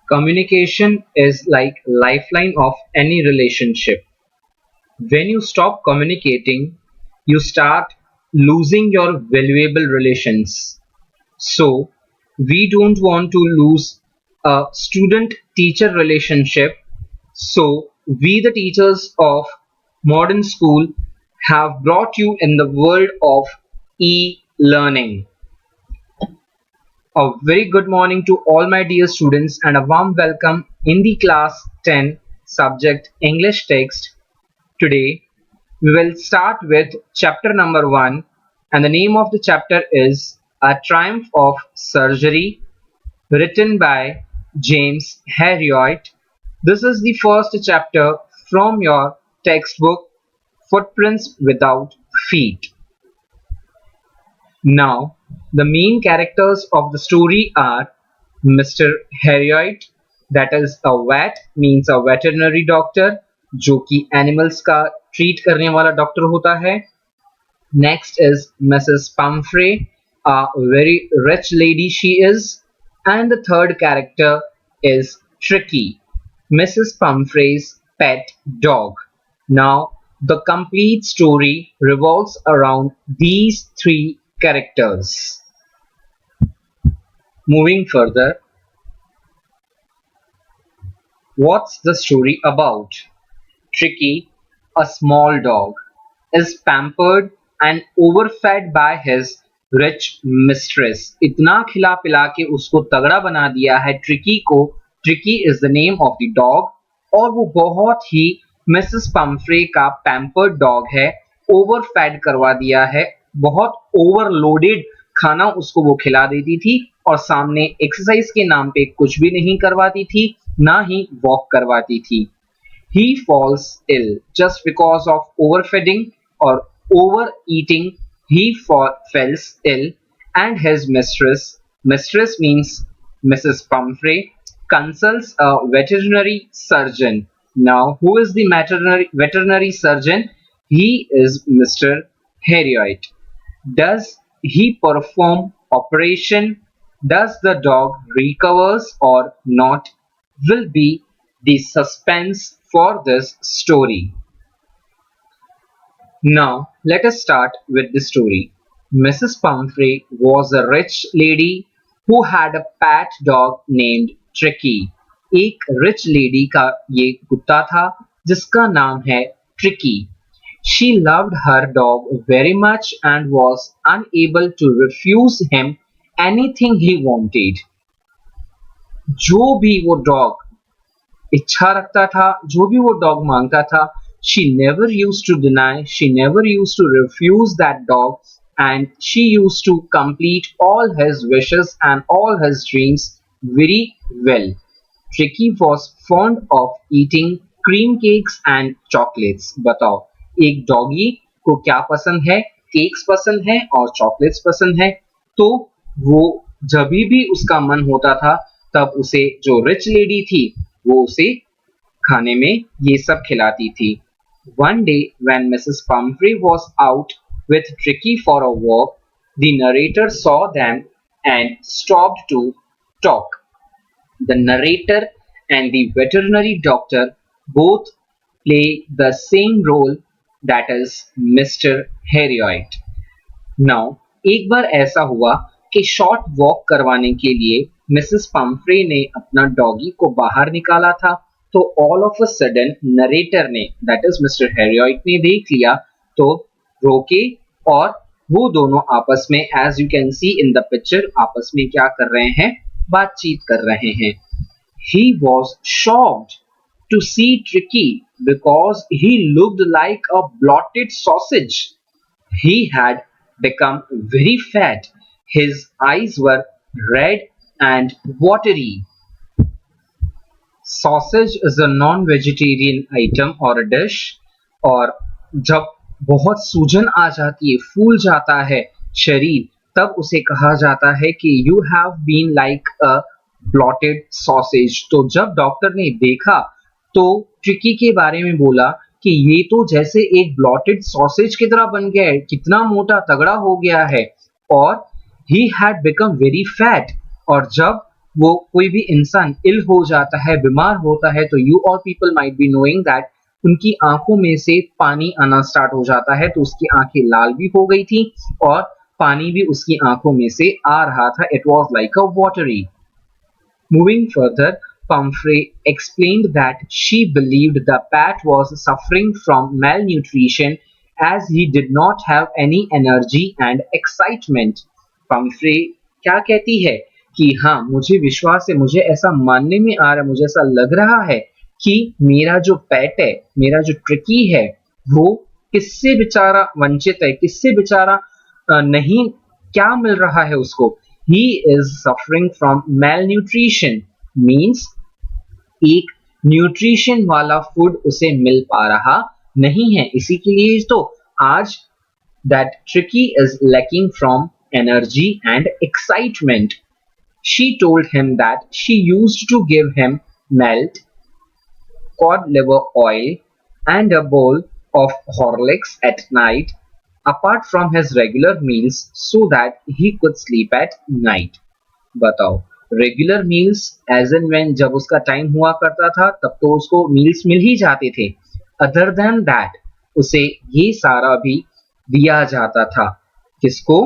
Communication is like lifeline of any relationship. When you stop communicating, you start losing your valuable relations. So, we don't want to lose a student teacher relationship. So, we, the teachers of modern school, have brought you in the world of e learning. A very good morning to all my dear students and a warm welcome in the class 10 subject English text. Today, we will start with chapter number 1, and the name of the chapter is A Triumph of Surgery, written by James Herriot. This is the first chapter from your textbook Footprints Without Feet. Now, the main characters of the story are Mr. Herriot, that is a vet, means a veterinary doctor, जो कि animals का treat करने वाला doctor होता है. Next is Mrs. Pumphrey, a very rich lady she is, and the third character is Tricky, Mrs. Pumphrey's pet dog. Now, the complete story revolves around these three characters. Moving further, what's the story about? Tricky, a small dog, is pampered and overfed by his rich mistress. इतना खिला पिला के उसको तगड़ा बना दिया है tricky को. Tricky is the name of the dog और वो बहुत ही मिसेस पम्फ्रे का पैम्पर्ड डॉग है. ओवरफेड करवा दिया है, बहुत ओवरलोडेड खाना उसको वो खिला देती थी और सामने एक्सरसाइज के नाम पे कुछ भी नहीं करवाती थी, ना ही वॉक करवाती थी. He falls ill just because of overfeeding or overeating. He falls ill, and his mistress means Mrs. Pumphrey, consults a veterinary surgeon. Now, who is the veterinary surgeon? He is Mr. Herriot. Does he perform operation? Does the dog recovers or not? Will be the suspense for this story. Now, let us start with the story. Mrs. Pumphrey was a rich lady who had a pet dog named Tricky. एक rich lady का ये कुत्ता था जिसका नाम है Tricky. She loved her dog very much and was unable to refuse him anything he wanted. जो भी वो dog इच्छा रखता था, जो भी वो डॉग मांगता था, she never used to deny, she never used to refuse that dog, and she used to complete all his wishes and all his dreams very well. Tricky was fond of eating cream cakes and chocolates. बताओ, एक doggy को क्या पसंद है? Cakes पसंद है और chocolates पसंद है. तो वो जब भी उसका मन होता था तब उसे जो रिच लेडी थी वो उसे खाने में ये सब खिलाती थी. One day when Mrs. Pumphrey was out with Tricky for a walk, the narrator saw them and stopped to talk. The narrator and the veterinary doctor both play the same role, that is Mr. Herriot. Now, एक बार ऐसा हुआ कि short walk करवाने के लिए Mrs Pomfrey ने अपना doggy को बाहर निकाला था. तो all of a sudden narrator ने, दैट इज मिस्टर हेरियट ने देख लिया तो रोके और वो दोनों आपस में, as you can see in the picture, आपस में क्या कर रहे हैं? बातचीत कर रहे हैं. He was shocked to see Tricky because he looked like a blotted sausage. He had become very fat. His eyes were red and watery. Sausage is a non-vegetarian item or a dish. और जब बहुत सूजन आ जाती है, फूल जाता है शरीर, तब उसे कहा जाता है कि you have been like a blotted sausage. तो जब डॉक्टर ने देखा तो ट्रिकी के बारे में बोला कि ये तो जैसे एक ब्लॉटेड सॉसेज की तरह बन गया है, कितना मोटा तगड़ा हो गया है. और he had become very fat. और जब वो कोई भी इंसान इल हो जाता है, बीमार होता है, तो you all people might be knowing that उनकी आंखों में से पानी आना स्टार्ट हो जाता है। तो उसकी आंखें लाल भी हो गई थी और पानी भी उसकी आंखों में से आ रहा था। It was like a watery. Moving further, Pumphrey explained that she believed the Pat was suffering from malnutrition as he did not have any energy and excitement. Pumphrey क्या कहती है कि हाँ, मुझे विश्वास है, मुझे ऐसा मानने में आ रहा है, मुझे ऐसा लग रहा है कि मेरा जो पेट है, मेरा जो ट्रिकी है, वो किससे बेचारा वंचित है, किससे बेचारा नहीं, क्या मिल रहा है उसको? He is suffering from malnutrition means एक न्यूट्रिशन वाला फूड उसे मिल पा रहा नहीं है। इसी के लिए तो आज that Tricky is lacking from energy and excitement. She told him that she used to give him melt cod liver oil and a bowl of Horlicks at night apart from his regular meals so that he could sleep at night. बताओ, regular meals as and when जब उसका time हुआ करता था तब तो उसको meals मिल ही जाते थे। अदर देन दैट उसे ये सारा भी दिया जाता था। किसको?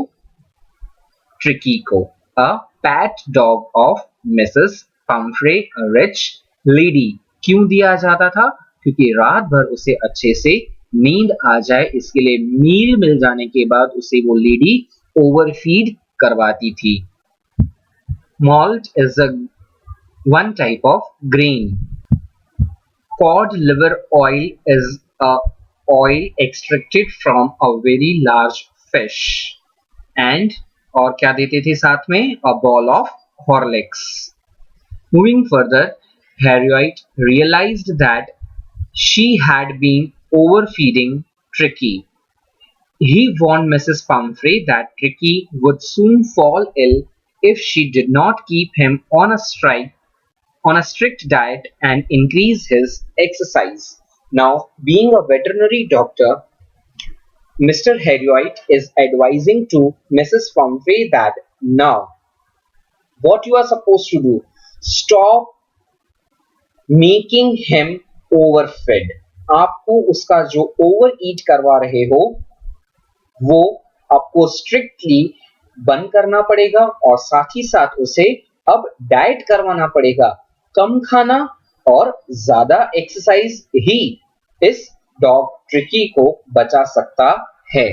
ट्रिकी को। A pet dog of Mrs Pumphrey, rich lady. क्यों दिया जाता था? क्योंकि रात भर उसे अच्छे से नींद आ जाए, इसके लिए मील मिल जाने के बाद उसे वो लेडी ओवरफीड करवाती थी। Malt is one type of grain. Cod liver oil is a oil extracted from a very large fish. And और क्या देते थे साथ में? A ball of Horlicks. Moving further, Harriet realized that she had been overfeeding Tricky. He warned Mrs. Pumphrey that Tricky would soon fall ill if she did not keep him on a strict diet and increase his exercise. Now, being a veterinary doctor, Mr. Harriot is advising to Mrs. Pumphrey that now, what you are supposed to do, stop making him overfed. आपको उसका जो over ईट करवा रहे हो वो आपको strictly बंद करना पड़ेगा और साथ ही साथ उसे अब डाइट करवाना पड़ेगा, कम खाना और ज्यादा एक्सरसाइज ही इस डॉग ट्रिकी को बचा सकता है।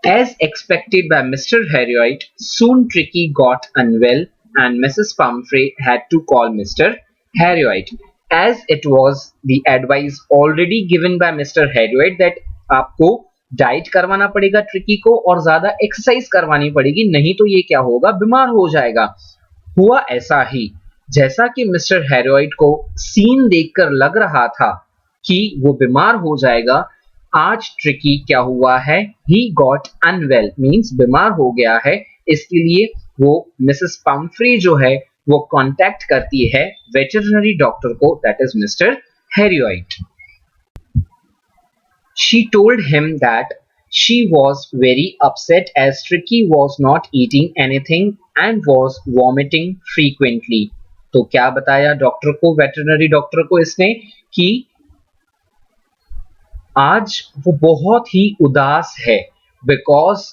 As expected by Mr. Harriot, soon Tricky got unwell and Mrs. Pumphrey had to call Mr. Harriot. As it was the advice already given by Mr. Harriot that आपको diet करवाना पड़ेगा tricky को और ज्यादा एक्सरसाइज करवानी पड़ेगी, नहीं तो ये क्या होगा, बीमार हो जाएगा। हुआ ऐसा ही जैसा कि मिस्टर हैरोइट को सीन देखकर लग रहा था कि वो बीमार हो जाएगा। आज ट्रिकी क्या हुआ है? ही गॉट अनवेल मींस बीमार हो गया है। इसके लिए वो मिसेस पम्फ्री जो है वो कांटेक्ट करती है वेटरनरी डॉक्टर को, that is Mr Herriot. She told him that she was very upset as Tricky was not eating anything and was vomiting frequently. तो क्या बताया डॉक्टर को, वेटरनरी डॉक्टर को इसने, कि आज वो बहुत ही उदास है बिकॉज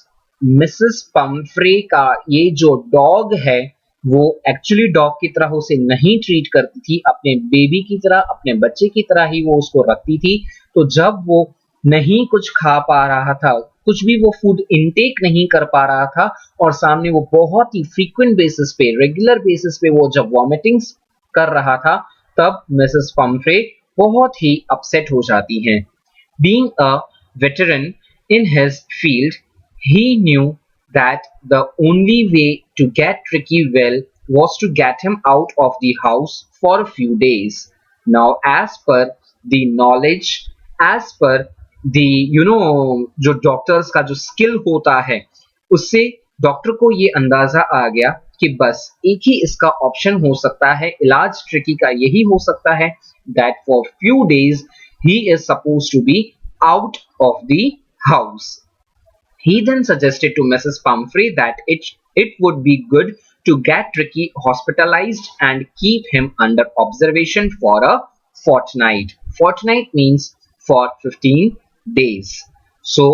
मिसेस पम्फ्रे का ये जो डॉग है वो एक्चुअली डॉग की तरह उसे नहीं ट्रीट करती थी, अपने बेबी की तरह, अपने बच्चे की तरह ही वो उसको रखती थी। तो जब वो नहीं कुछ खा पा रहा था, कुछ भी वो फूड इनटेक नहीं कर पा रहा था और सामने वो बहुत ही फ्रीक्वेंट बेसिस पे, रेगुलर बेसिस पे वो जब वॉमिटिंग्स कर रहा था, तब मिसेस पम्फ्रे बहुत ही अपसेट हो जाती हैं। Being a veteran in his field, he knew that the only way to get Tricky well was to get him out of the house for a few days. Now, as per the knowledge, as per the जो doctors का जो skill होता है, उससे doctor को ये अंदाजा आ गया कि बस एक ही इसका ऑप्शन हो सकता है, इलाज ट्रिकी का यही हो सकता है, that for few days he is supposed to be out of the house. He then suggested to Mrs. Pumphrey that it would be good to get Tricky hospitalized and keep him under observation for a fortnight. Fortnight means for 15 days. So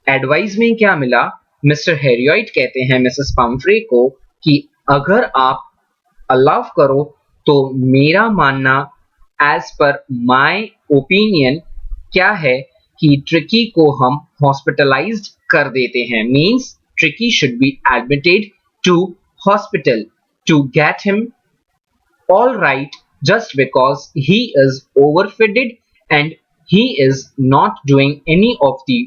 advice में क्या मिला, mister Harriet कहते हैं Mrs Pomfrey को कि अगर आप allow करो तो मेरा मानना एज पर माय ओपिनियन क्या है कि ट्रिकी को हम हॉस्पिटलाइज्ड कर देते हैं. Means Tricki should be admitted to hospital to get him all right just because he is overfeeded and he is not doing any of the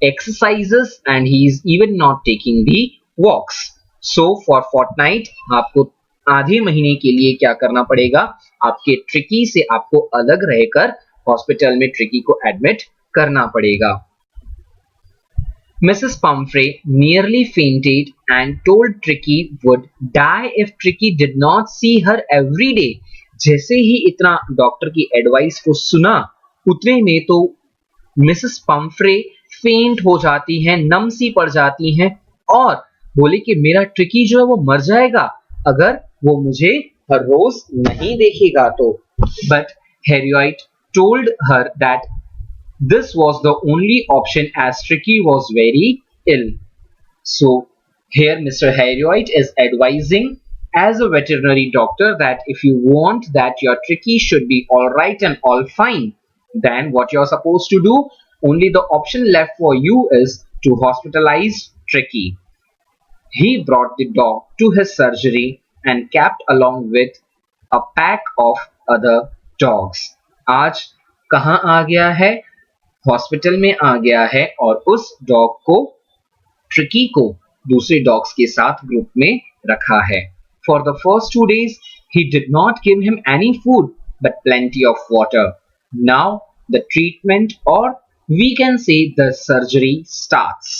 exercises and he is even not taking the walks. So for fortnight आपको आधे महीने के लिए क्या करना पड़ेगा, आपके tricky से आपको अलग रहकर हॉस्पिटल में ट्रिकी को एडमिट करना पड़ेगा. Mrs. Pumphrey nearly fainted and told Tricky would die if Tricky did not see her every day. जैसे ही इतना डॉक्टर की एडवाइस को सुना उतने में तो मिसेस पम्फ्रे फेंट हो जाती हैं, नम सी पड़ जाती हैं और बोले कि मेरा ट्रिकी जो है वो मर जाएगा अगर वो मुझे हर रोज नहीं देखेगा तो. But Harriet told her that this was the only option as Tricky was very ill. So here Mr. Heroit is advising as a veterinary doctor that if you want that your Tricky should be all right and all fine, then what you're supposed to do, only the option left for you is to hospitalize Tricky. He brought the dog to his surgery and kept along with a pack of other dogs. आज कहाँ आ गया है, hospital में आ गया है और उस dog को ट्रिकी को दूसरे डॉग्स के साथ ग्रुप में रखा है. For the first 2 days he did not give him any food but plenty of water. Now the treatment or we can say the surgery starts.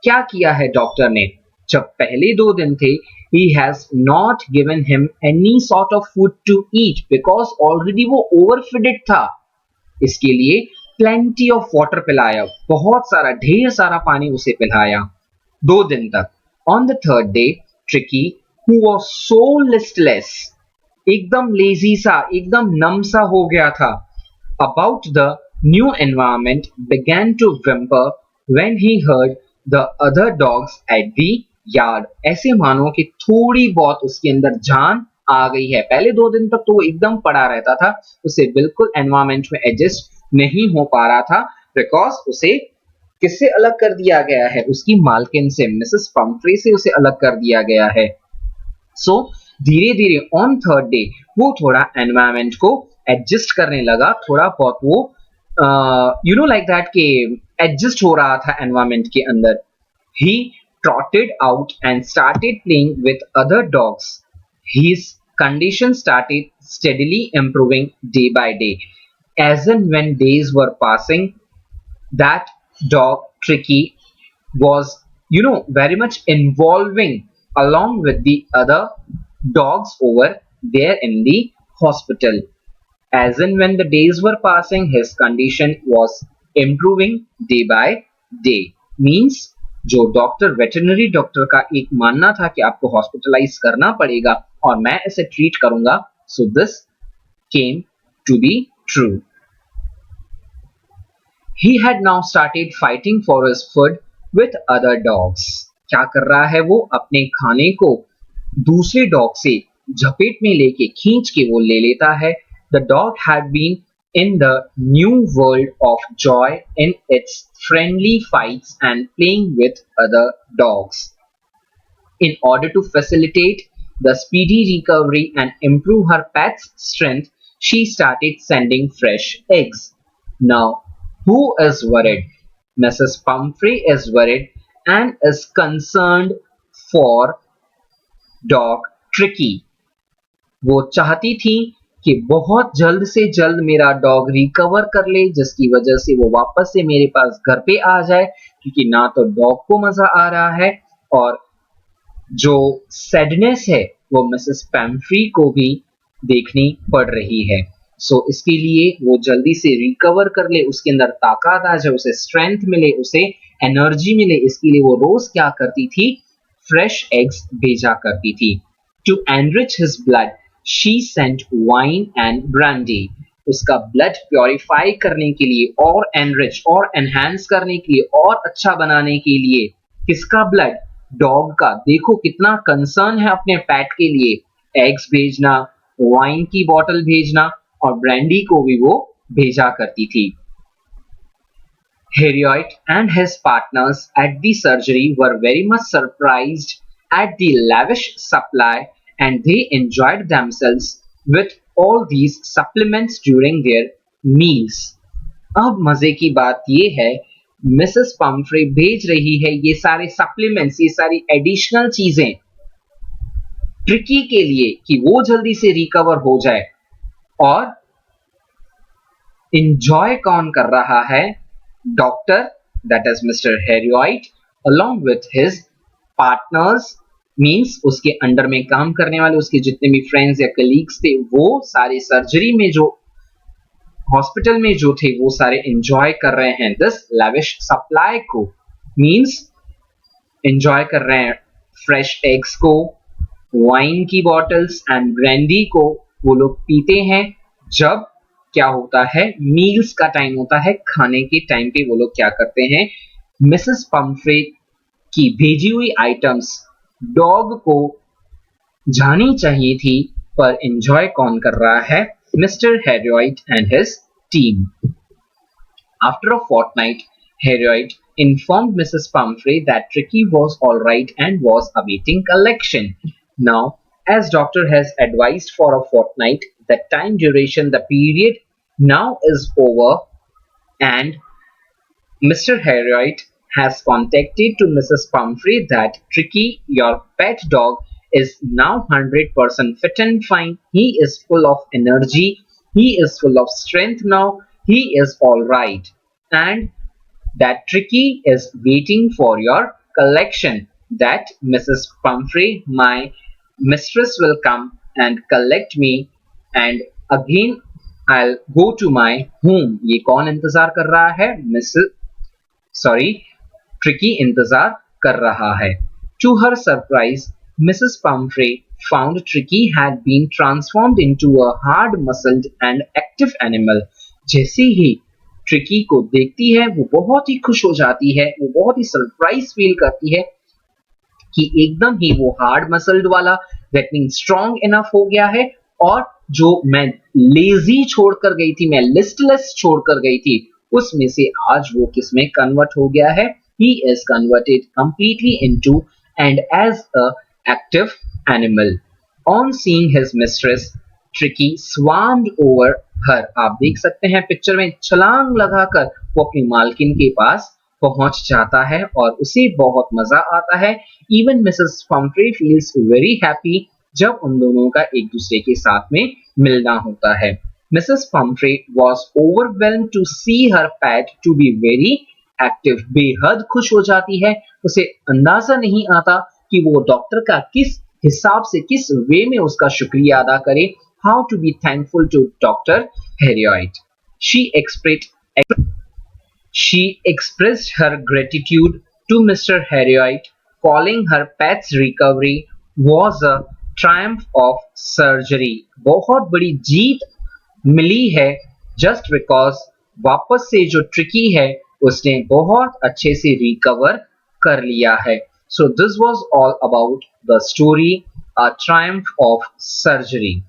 क्या किया है डॉक्टर ने, जब पहले 2 दिन थे he has not given him any sort of food to eat because already वो overfeeded था. इसके लिए प्लेंटी ऑफ वाटर पिलाया, बहुत सारा ढेर सारा पानी उसे पिलाया 2 दिन तक. On the 3rd day tricky who was so listless, एकदम लेजी सा, एकदम नम सा हो गया था, about the new environment began to whimper when he heard the other dogs at the yard. ऐसे मानो कि थोड़ी बहुत उसके अंदर जान आ गई है. पहले 2 दिन तक तो वो एकदम पड़ा रहता था, उसे बिल्कुल एनवायरमेंट में एडजस्ट नहीं हो पा रहा था बिकॉज उसे किससे अलग कर दिया गया है, उसकी मालकिन से, मिसेस पम्फ्रे से उसे अलग कर दिया गया है. सो धीरे धीरे ऑन 3rd day वो थोड़ा एनवायरमेंट को एडजस्ट करने लगा, थोड़ा बहुत वो यू नो लाइक दैट के एडजस्ट हो रहा था एनवायरमेंट के अंदर. ही trotted out and started playing with other dogs. His condition started steadily improving day by day. As and when days were passing, that dog Tricky was, you know, very much involving along with the other dogs over there in the hospital. As and when the days were passing, his condition was improving day by day. Means जो doctor veterinary doctor का एक मानना था कि आपको hospitalise करना पड़ेगा और मैं इसे ट्रीट करूंगा, so this came to be true. He had now started fighting for his food with other dogs. क्या कर रहा है वो, अपने खाने को दूसरे डॉग से झपेट में लेके खींच के वो ले लेता है. The dog had been in the new world of joy in its friendly fights and playing with other dogs. In order to facilitate the speedy recovery and improve her pet's strength, she started sending fresh eggs. Now, who is worried? Mrs. Pumphrey is worried and is concerned for dog Tricky. वो चाहती थी कि बहुत जल्द से जल्द मेरा dog recover कर ले, जिसकी वजह से वो वापस से मेरे पास घर पे आ जाए, क्योंकि ना तो डॉग को मजा आ रहा है और जो सैडनेस है वो मिसेस पैम्फ्री को भी देखनी पड़ रही है. सो इसके लिए वो जल्दी से रिकवर कर ले, उसके अंदर ताकत आ जाए, उसे स्ट्रेंथ मिले, उसे एनर्जी मिले, इसके लिए वो रोज क्या करती थी, fresh eggs भेजा करती थी. To enrich his blood, she sent wine and brandy. उसका ब्लड प्योरीफाई करने के लिए और एनरिच और एनहांस करने के लिए और अच्छा बनाने के लिए किसका ब्लड? डॉग का. देखो कितना कंसर्न है अपने पेट के लिए. एग्स भेजना, वाइन की बोतल भेजना और ब्रांडी को भी वो भेजा करती थी. Harriot and his partners at the surgery were very much surprised at the lavish supply, and they enjoyed themselves with all these supplements during their meals. अब मजे की बात ये है, मिसेस पम्फ्रे भेज रही है ये सारे सप्लीमेंट्स, ये सारी एडिशनल चीजें ट्रिकी के लिए कि वो जल्दी से रिकवर हो जाए. और इंजॉय कौन कर रहा है? Doctor, that is mister Harriet, along with his partners, means उसके अंडर में काम करने वाले उसके जितने भी फ्रेंड्स या कलीग्स थे, वो सारे सर्जरी में जो हॉस्पिटल में जो थे वो सारे एंजॉय कर रहे हैं दिस लैविश सप्लाई को. मीन्स एंजॉय कर रहे हैं फ्रेश एग्स को, वाइन की बॉटल्स एंड ब्रांडी को वो लोग पीते हैं. जब क्या होता है, मील्स का टाइम होता है, खाने के टाइम पे वो लोग क्या करते हैं, मिसेस पम्फ्रे की भेजी हुई आइटम्स डॉग को जानी चाहिए थी, पर एंजॉय कौन कर रहा है? Mister Harriet and his team. After a fortnight, Harriet informed Mrs. Pumphrey that Tricky was all right and was awaiting collection. Now, as doctor has advised for a fortnight, the time duration, the period now is over, and Mr. Harriot has contacted to Mrs. Pumphrey that Tricky, your pet dog, is now 100% fit and fine. He is full of energy. He is full of strength now. He is all right. And that Tricky is waiting for your collection. That Mrs. Pumphrey, my mistress, will come and collect me, and again I'll go to my home. ये कौन इंतजार कर रहा है? Tricky इंतजार कर रहा है. To her surprise, Mrs. Pumphrey found Tricky had been transformed into a hard-muscled and active animal. जैसे ही ट्रिकी को देखती है वो बहुत ही खुश हो जाती है, वो बहुत ही सरप्राइज फील करती है कि एकदम ही वो हार्ड मसल्ड वाला, दैट मीन स्ट्रॉन्ग इनफ हो गया है. और जो मैं लेजी छोड़कर गई थी, मैं लिस्टलेस छोड़कर गई थी, उसमें से आज वो किस में कन्वर्ट हो गया है? He is converted completely into and as a active animal. On seeing his mistress, Tricky swarmed over her. आप देख सकते हैं पिक्चर में, छलांग लगाकर वो अपनी मालकिन के पास पहुंच जाता है और उसे बहुत मजा आता है. Even Mrs. Pumphrey feels very happy जब उन दोनों का एक दूसरे के साथ में मिलना होता है. Mrs. Pumphrey was overwhelmed to see her pet to be very active. बेहद खुश हो जाती है. उसे अंदाजा नहीं आता कि वो डॉक्टर का किस हिसाब से, किस वे में उसका शुक्रिया अदा करे. How to be thankful to Doctor Herriot. She expressed her gratitude to Mr. Harriot, calling her pet's recovery was a triumph of surgery. बहुत बड़ी जीत मिली है just because वापस से जो ट्रिकी है उसने बहुत अच्छे से रिकवर कर लिया है. So this was all about the story, a triumph of surgery.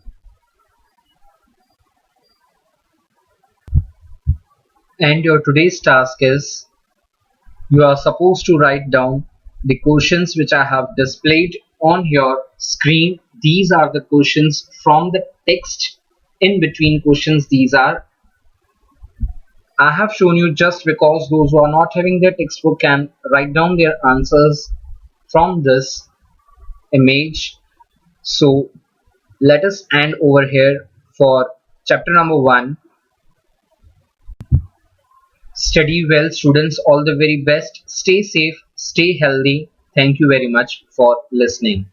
And your today's task is, you are supposed to write down the questions which I have displayed on your screen. These are the questions from the text. In between questions, these are, I have shown you just because those who are not having their textbook can write down their answers from this image. So let us end over here for chapter number 1. Study well, students. All the very best. Stay safe, stay healthy. Thank you very much for listening.